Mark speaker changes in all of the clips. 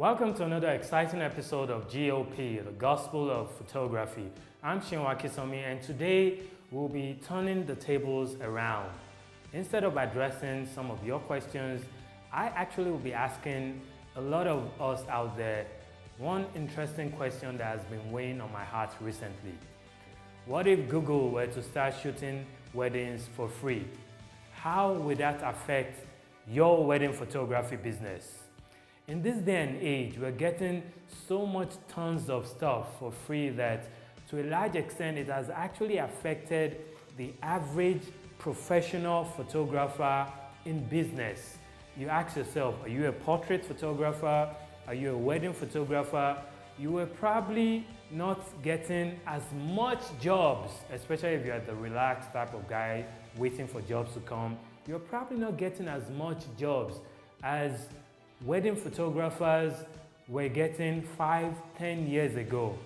Speaker 1: Welcome to another exciting episode of GOP, the Gospel of Photography. I'm Chinua Kisomi, and today we'll be turning the tables around. Instead of addressing some of your questions, I actually will be asking a lot of us out there one interesting question that has been weighing on my heart recently. What if Google were to start shooting weddings for free? How would that affect your wedding photography business? In this day and age, we're getting so much tons of stuff for free that to a large extent it has actually affected the average professional photographer in business. You ask yourself, are you a portrait photographer? Are you a wedding photographer? You were probably not getting as much jobs, especially if you're the relaxed type of guy waiting for jobs to come. You're probably not getting as much jobs as wedding photographers were getting 5-10 years ago.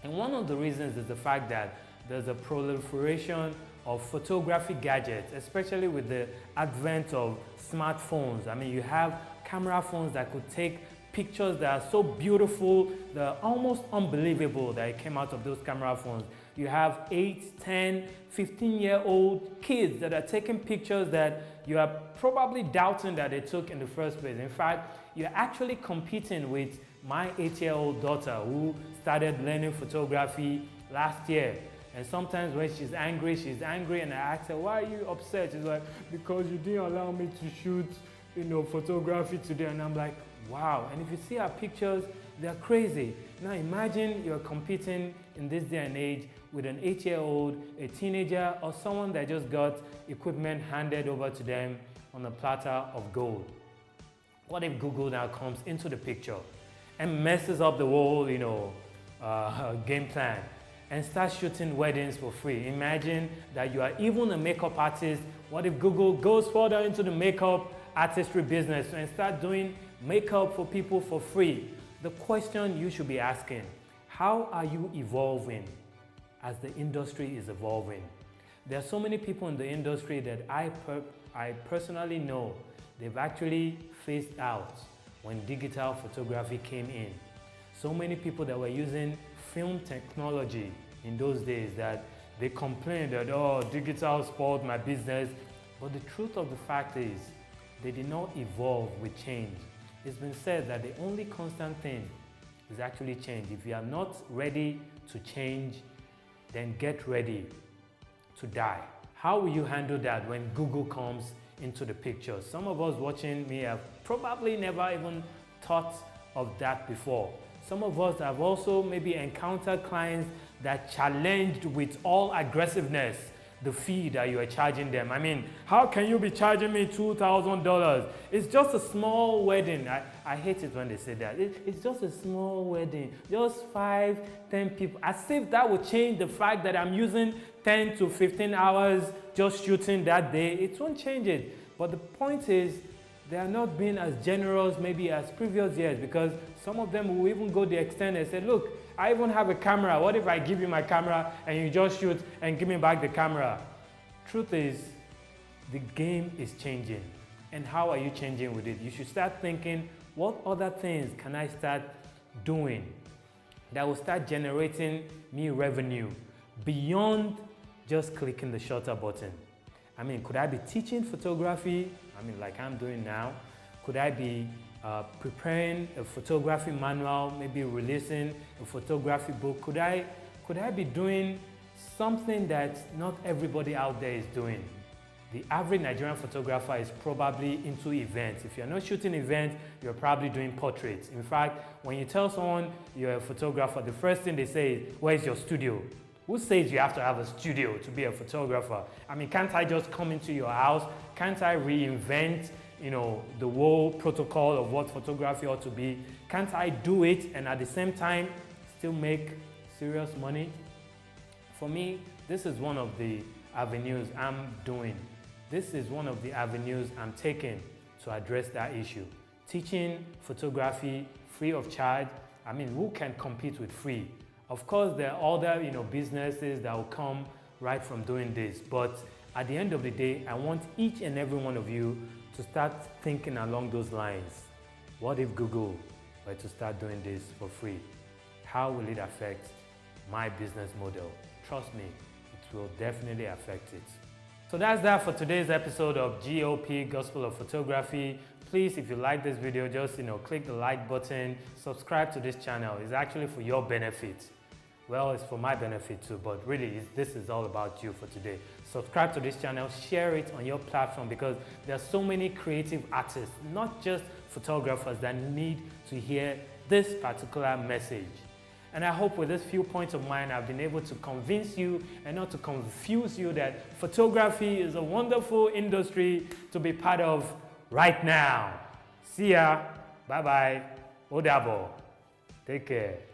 Speaker 1: And one of the reasons is the fact that there's a proliferation of photography gadgets, especially with the advent of smartphones. I mean, you have camera phones that could take pictures that are so beautiful, they're almost unbelievable that it came out of those camera phones. You have 8, 10, 15-year-old kids that are taking pictures that you are probably doubting that they took in the first place. In fact, you're actually competing with my 8-year-old daughter who started learning photography last year. And sometimes when she's angry, and I ask her, why are you upset? She's like, because you didn't allow me to shoot, photography today. And I'm like, wow. And if you see our pictures, they're crazy. Now imagine you're competing in this day and age with an 8-year-old, a teenager, or someone that just got equipment handed over to them on a platter of gold. What if Google now comes into the picture and messes up the whole, game plan and starts shooting weddings for free? Imagine that you are even a makeup artist. What if Google goes further into the makeup artistry business and start doing makeup for people for free? The question you should be asking, how are you evolving as the industry is evolving? There are so many people in the industry that I personally know they've actually phased out when digital photography came in. So many people that were using film technology in those days that they complained that, oh, digital spoiled my business. But the truth of the fact is, they did not evolve with change. It's been said that the only constant thing is actually change. If you are not ready to change, then get ready to die. How will you handle that when Google comes into the picture? Some of us watching me have probably never even thought of that before. Some of us have also maybe encountered clients that challenged with all aggressiveness the fee that you are charging them. I mean, how can you be charging me $2,000? It's just a small wedding. I hate it when they say that. It's just a small wedding, just 5, 10 people. As if that would change the fact that I'm using 10 to 15 hours just shooting that day. It won't change it. But the point is, they are not being as generous maybe as previous years, because some of them will even go the extent and say, look, I even have a camera. What if I give you my camera and you just shoot and give me back the camera? Truth is, the game is changing. And how are you changing with it? You should start thinking, what other things can I start doing that will start generating me revenue beyond just clicking the shutter button? I mean, could I be teaching photography? I mean, like I'm doing now. Could I be preparing a photography manual, maybe releasing a photography book? Could I be doing something that not everybody out there is doing? The average Nigerian photographer is probably into events. If you're not shooting events, you're probably doing portraits. In fact, when you tell someone you're a photographer, the first thing they say is, where's your studio? Who says you have to have a studio to be a photographer? I mean, can't I just come into your house? Can't I reinvent the whole protocol of what photography ought to be? Can't I do it and at the same time still make serious money? For me, this is one of the avenues I'm doing. This is one of the avenues I'm taking to address that issue. Teaching photography free of charge. I mean, who can compete with free? Of course, there are other businesses that will come right from doing this, but at the end of the day, I want each and every one of you to start thinking along those lines. What if Google were to start doing this for free, how will it affect my business model? Trust me, it will definitely affect it. So that's that for today's episode of GOP, Gospel of Photography. Please, if you like this video, just click the like button, subscribe to this channel. It's actually for your benefit. Well, it's for my benefit too, but really, this is all about you for today. Subscribe to this channel, share it on your platform, because there are so many creative artists, not just photographers, that need to hear this particular message. And I hope with this few points of mine, I've been able to convince you and not to confuse you that photography is a wonderful industry to be part of right now. See ya. Bye-bye. Odabo. Take care.